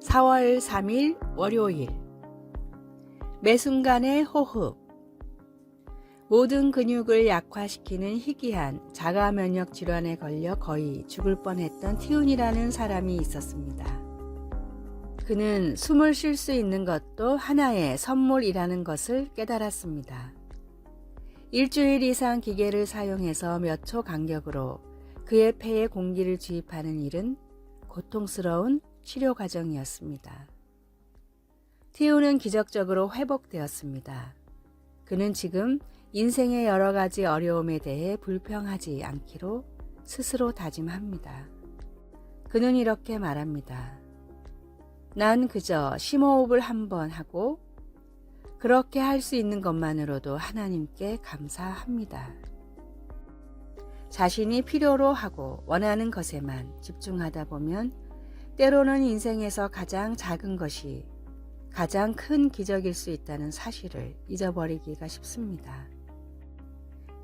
4월 3일 월요일. 매 순간의 호흡. 모든 근육을 약화시키는 희귀한 자가 면역 질환에 걸려 거의 죽을 뻔했던 티운이라는 사람이 있었습니다. 그는 숨을 쉴 수 있는 것도 하나의 선물이라는 것을 깨달았습니다. 일주일 이상 기계를 사용해서 몇 초 간격으로 그의 폐에 공기를 주입하는 일은 고통스러운 치료 과정이었습니다. 티우는 기적적으로 회복되었습니다. 그는 지금 인생의 여러 가지 어려움에 대해 불평하지 않기로 스스로 다짐합니다. 그는 이렇게 말합니다. 난 그저 심호흡을 한번 하고 그렇게 할 수 있는 것만으로도 하나님께 감사합니다. 자신이 필요로 하고 원하는 것에만 집중하다 보면 때로는 인생에서 가장 작은 것이 가장 큰 기적일 수 있다는 사실을 잊어버리기가 쉽습니다.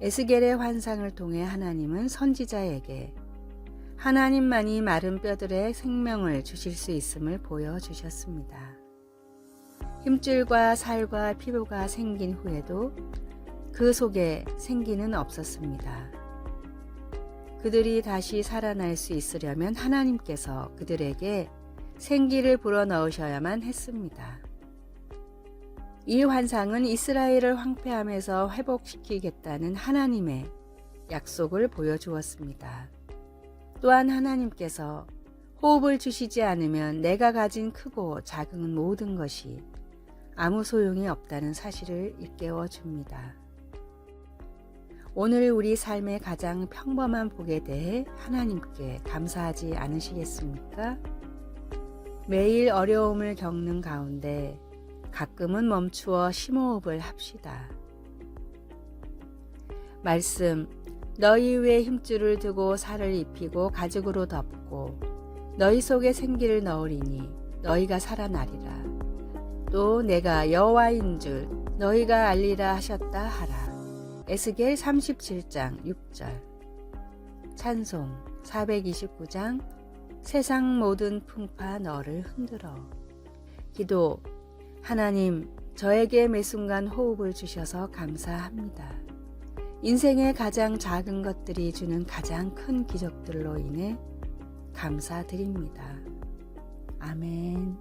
에스겔의 환상을 통해 하나님은 선지자에게 하나님만이 마른 뼈들의 생명을 주실 수 있음을 보여주셨습니다. 힘줄과 살과 피부가 생긴 후에도 그 속에 생기는 없었습니다. 그들이 다시 살아날 수 있으려면 하나님께서 그들에게 생기를 불어넣으셔야만 했습니다. 이 환상은 이스라엘을 황폐함에서 회복시키겠다는 하나님의 약속을 보여주었습니다. 또한 하나님께서 호흡을 주시지 않으면 내가 가진 크고 작은 모든 것이 아무 소용이 없다는 사실을 일깨워 줍니다. 오늘 우리 삶의 가장 평범한 복에 대해 하나님께 감사하지 않으시겠습니까? 매일 어려움을 겪는 가운데 가끔은 멈추어 심호흡을 합시다. 말씀, 너희 위에 힘줄을 두고 살을 입히고 가죽으로 덮고 너희 속에 생기를 넣으리니 너희가 살아나리라. 또 내가 여호와인 줄 너희가 알리라 하셨다 하라. 에스겔 37장 6절. 찬송 429장 세상 모든 풍파 너를 흔들어. 기도. 하나님, 저에게 매 순간 호흡을 주셔서 감사합니다. 인생의 가장 작은 것들이 주는 가장 큰 기적들로 인해 감사드립니다. 아멘.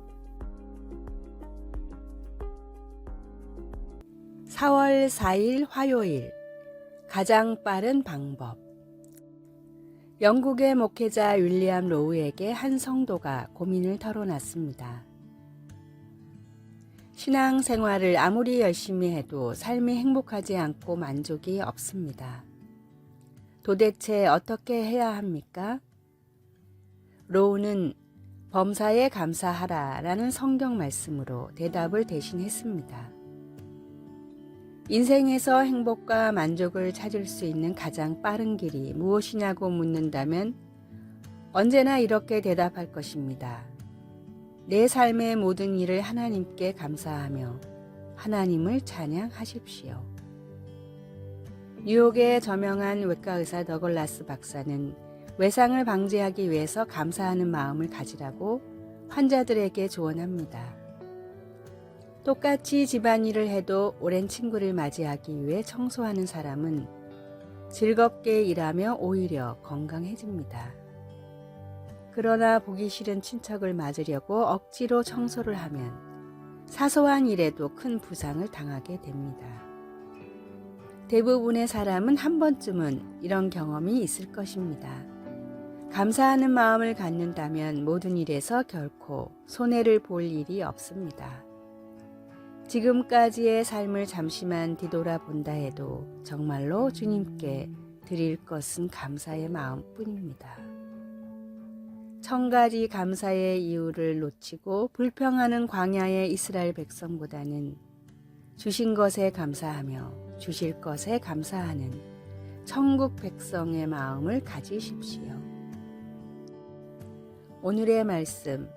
4월 4일 화요일. 가장 빠른 방법. 영국의 목회자 윌리엄 로우에게 한 성도가 고민을 털어놨습니다. 신앙생활을 아무리 열심히 해도 삶이 행복하지 않고 만족이 없습니다. 도대체 어떻게 해야 합니까? 로우는 범사에 감사하라 라는 성경 말씀으로 대답을 대신했습니다. 인생에서 행복과 만족을 찾을 수 있는 가장 빠른 길이 무엇이냐고 묻는다면 언제나 이렇게 대답할 것입니다. 내 삶의 모든 일을 하나님께 감사하며 하나님을 찬양하십시오. 뉴욕의 저명한 외과의사 더글라스 박사는 외상을 방지하기 위해서 감사하는 마음을 가지라고 환자들에게 조언합니다. 똑같이 집안일을 해도 오랜 친구를 맞이하기 위해 청소하는 사람은 즐겁게 일하며 오히려 건강해집니다. 그러나 보기 싫은 친척을 맞으려고 억지로 청소를 하면 사소한 일에도 큰 부상을 당하게 됩니다. 대부분의 사람은 한 번쯤은 이런 경험이 있을 것입니다. 감사하는 마음을 갖는다면 모든 일에서 결코 손해를 볼 일이 없습니다. 지금까지의 삶을 잠시만 뒤돌아본다 해도 정말로 주님께 드릴 것은 감사의 마음뿐입니다. 1000가지 감사의 이유를 놓치고 불평하는 광야의 이스라엘 백성보다는 주신 것에 감사하며 주실 것에 감사하는 천국 백성의 마음을 가지십시오. 오늘의 말씀.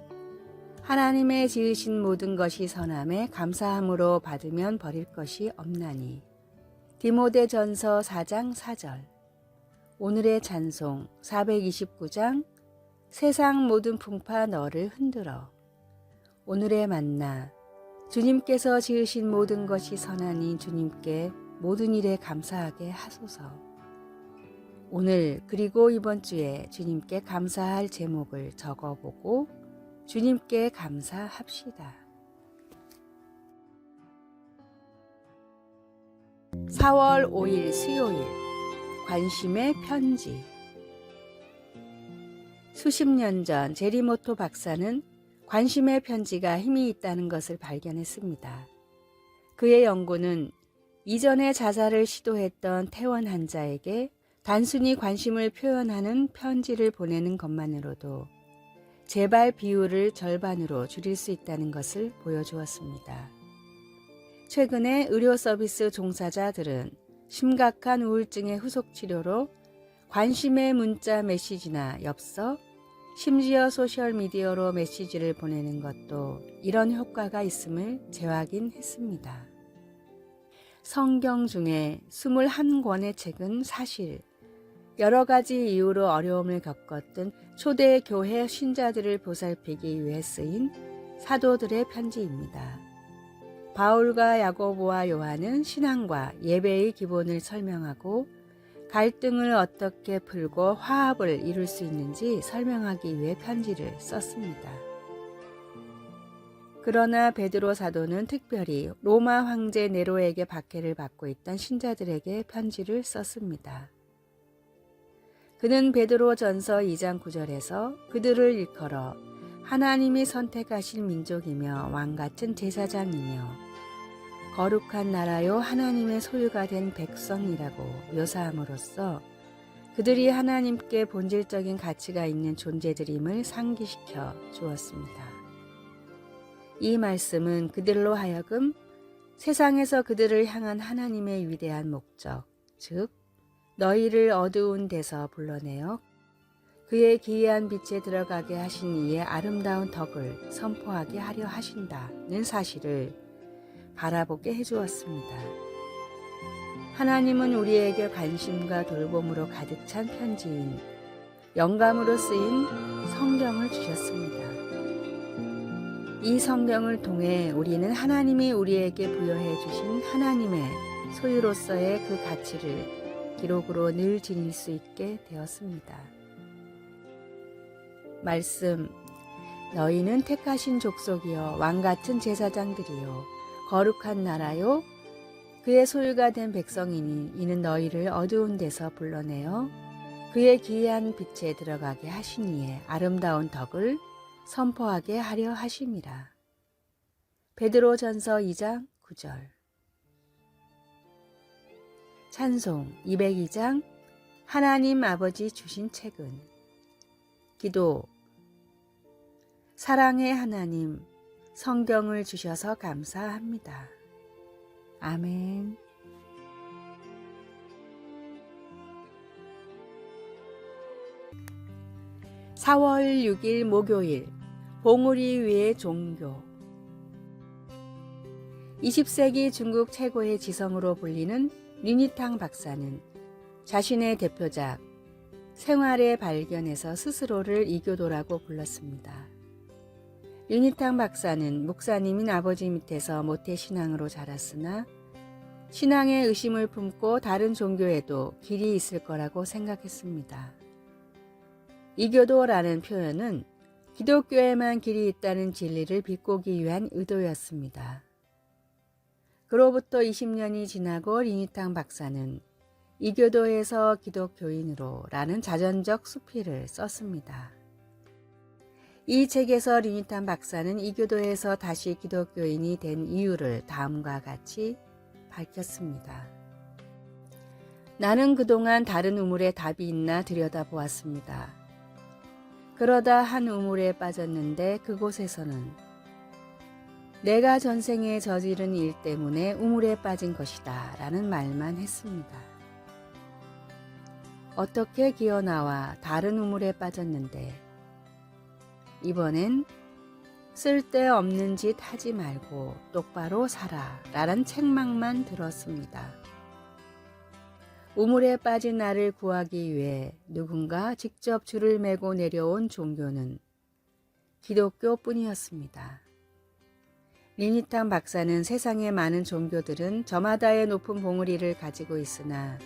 하나님의 지으신 모든 것이 선함에 감사함으로 받으면 버릴 것이 없나니. 디모데전서 4장 4절. 오늘의 찬송 429장 세상 모든 풍파 너를 흔들어. 오늘의 만나, 주님께서 지으신 모든 것이 선하니 주님께 모든 일에 감사하게 하소서. 오늘 그리고 이번 주에 주님께 감사할 제목을 적어보고 주님께 감사합시다. 4월 5일 수요일, 관심의 편지. 수십 년 전 제리모토 박사는 관심의 편지가 힘이 있다는 것을 발견했습니다. 그의 연구는 이전에 자살을 시도했던 퇴원 환자에게 단순히 관심을 표현하는 편지를 보내는 것만으로도 재발 비율을 절반으로 줄일 수 있다는 것을 보여주었습니다. 최근에 의료 서비스 종사자들은 심각한 우울증의 후속 치료로 관심의 문자 메시지나 엽서, 심지어 소셜미디어로 메시지를 보내는 것도 이런 효과가 있음을 재확인했습니다. 성경 중에 21권의 책은 사실 여러 가지 이유로 어려움을 겪었던 초대 교회 신자들을 보살피기 위해 쓰인 사도들의 편지입니다. 바울과 야고보와 요한은 신앙과 예배의 기본을 설명하고 갈등을 어떻게 풀고 화합을 이룰 수 있는지 설명하기 위해 편지를 썼습니다. 그러나 베드로 사도는 특별히 로마 황제 네로에게 박해를 받고 있던 신자들에게 편지를 썼습니다. 그는 베드로전서 2장 9절에서 그들을 일컬어 하나님이 선택하신 민족이며 왕같은 제사장이며 거룩한 나라요 하나님의 소유가 된 백성이라고 묘사함으로써 그들이 하나님께 본질적인 가치가 있는 존재들임을 상기시켜 주었습니다. 이 말씀은 그들로 하여금 세상에서 그들을 향한 하나님의 위대한 목적, 즉 너희를 어두운 데서 불러내어 그의 기이한 빛에 들어가게 하신 이의 아름다운 덕을 선포하게 하려 하신다는 사실을 바라보게 해주었습니다. 하나님은 우리에게 관심과 돌봄으로 가득 찬 편지인 영감으로 쓰인 성경을 주셨습니다. 이 성경을 통해 우리는 하나님이 우리에게 부여해 주신 하나님의 소유로서의 그 가치를 기록으로 늘 지닐 수 있게 되었습니다. 말씀, 너희는 택하신 족속이여 왕같은 제사장들이요 거룩한 나라요 그의 소유가 된 백성이니 이는 너희를 어두운 데서 불러내어 그의 기이한 빛에 들어가게 하신 이의 아름다운 덕을 선포하게 하려 하심이라. 베드로전서 2장 9절. 찬송 202장 하나님 아버지 주신 책은. 기도. 사랑의 하나님, 성경을 주셔서 감사합니다. 아멘. (4월 6일) 목요일, 봉우리 위의 종교. 20세기 중국 최고의 지성으로 불리는 류니탕 박사는 자신의 대표작 생활의 발견에서 스스로를 이교도라고 불렀습니다. 류니탕 박사는 목사님인 아버지 밑에서 모태신앙으로 자랐으나 신앙에 의심을 품고 다른 종교에도 길이 있을 거라고 생각했습니다. 이교도라는 표현은 기독교에만 길이 있다는 진리를 비꼬기 위한 의도였습니다. 그로부터 20년이 지나고 류니탕 박사는 이교도에서 기독교인으로 라는 자전적 수필을 썼습니다. 이 책에서 류니탕 박사는 이교도에서 다시 기독교인이 된 이유를 다음과 같이 밝혔습니다. 나는 그동안 다른 우물에 답이 있나 들여다보았습니다. 그러다 한 우물에 빠졌는데 그곳에서는 내가 전생에 저지른 일 때문에 우물에 빠진 것이다 라는 말만 했습니다. 어떻게 기어나와 다른 우물에 빠졌는데 이번엔 쓸데없는 짓 하지 말고 똑바로 살아 라는 책망만 들었습니다. 우물에 빠진 나를 구하기 위해 누군가 직접 줄을 메고 내려온 종교는 기독교뿐이었습니다. 리니탕 박사는 세상의 많은 종교들은 저마다의 높은 봉우리를 가지고 있으나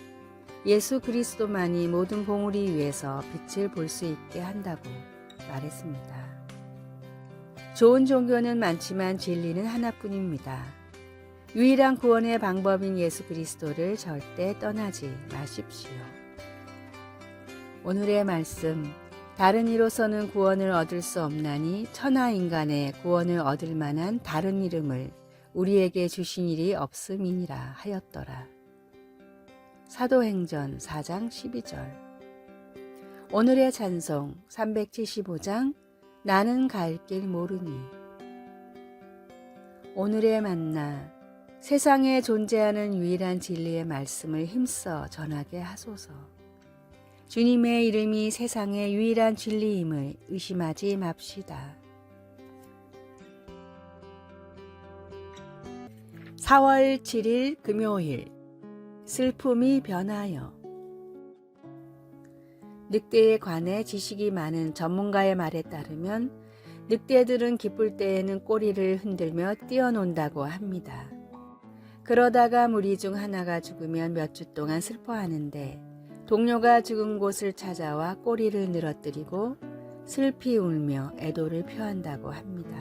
예수 그리스도만이 모든 봉우리 위에서 빛을 볼 수 있게 한다고 말했습니다. 좋은 종교는 많지만 진리는 하나뿐입니다. 유일한 구원의 방법인 예수 그리스도를 절대 떠나지 마십시오. 오늘의 말씀, 다른 이로서는 구원을 얻을 수 없나니 천하 인간의 구원을 얻을 만한 다른 이름을 우리에게 주신 일이 없음이니라 하였더라. 사도행전 4장 12절. 오늘의 찬송 375장 나는 갈 길 모르니. 오늘의 만나, 세상에 존재하는 유일한 진리의 말씀을 힘써 전하게 하소서. 주님의 이름이 세상의 유일한 진리임을 의심하지 맙시다. 4월 7일 금요일, 슬픔이 변하여. 늑대에 관해 지식이 많은 전문가의 말에 따르면 늑대들은 기쁠 때에는 꼬리를 흔들며 뛰어논다고 합니다. 그러다가 무리 중 하나가 죽으면 몇 주 동안 슬퍼하는데 동료가 죽은 곳을 찾아와 꼬리를 늘어뜨리고 슬피 울며 애도를 표한다고 합니다.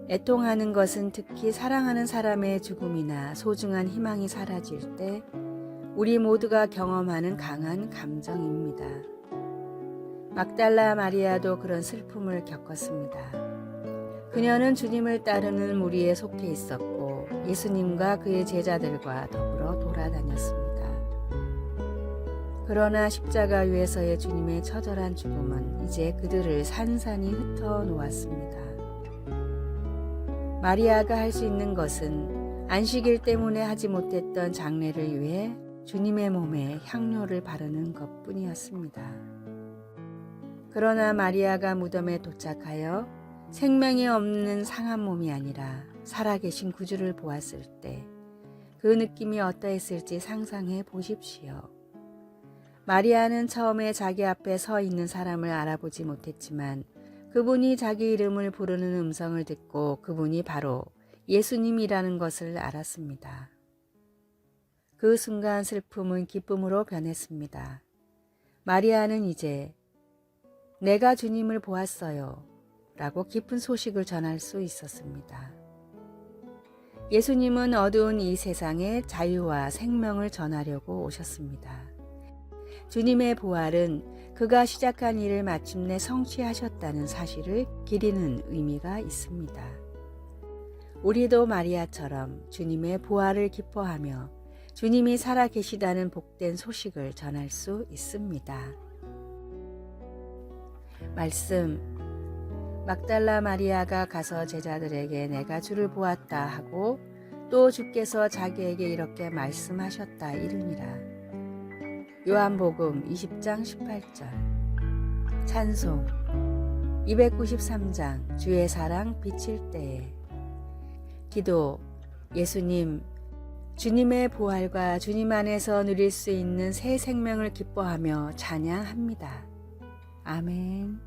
애통하는 것은 특히 사랑하는 사람의 죽음이나 소중한 희망이 사라질 때 우리 모두가 경험하는 강한 감정입니다. 막달라 마리아도 그런 슬픔을 겪었습니다. 그녀는 주님을 따르는 무리에 속해 있었고 예수님과 그의 제자들과 더불어 돌아다녔습니다. 그러나 십자가 위에서의 주님의 처절한 죽음은 이제 그들을 산산이 흩어 놓았습니다. 마리아가 할 수 있는 것은 안식일 때문에 하지 못했던 장례를 위해 주님의 몸에 향료를 바르는 것뿐이었습니다. 그러나 마리아가 무덤에 도착하여 생명이 없는 상한 몸이 아니라 살아계신 구주를 보았을 때 그 느낌이 어떠했을지 상상해 보십시오. 마리아는 처음에 자기 앞에 서 있는 사람을 알아보지 못했지만 그분이 자기 이름을 부르는 음성을 듣고 그분이 바로 예수님이라는 것을 알았습니다. 그 순간 슬픔은 기쁨으로 변했습니다. 마리아는 이제 내가 주님을 보았어요 라고 기쁜 소식을 전할 수 있었습니다. 예수님은 어두운 이 세상에 자유와 생명을 전하려고 오셨습니다. 주님의 부활은 그가 시작한 일을 마침내 성취하셨다는 사실을 기리는 의미가 있습니다. 우리도 마리아처럼 주님의 부활을 기뻐하며 주님이 살아계시다는 복된 소식을 전할 수 있습니다. 말씀, 막달라 마리아가 가서 제자들에게 내가 주를 보았다 하고 또 주께서 자기에게 이렇게 말씀하셨다 이르니라. 요한복음 20장 18절. 찬송 293장 주의 사랑 비칠 때에. 기도, 예수님, 주님의 부활과 주님 안에서 누릴 수 있는 새 생명을 기뻐하며 찬양합니다. 아멘.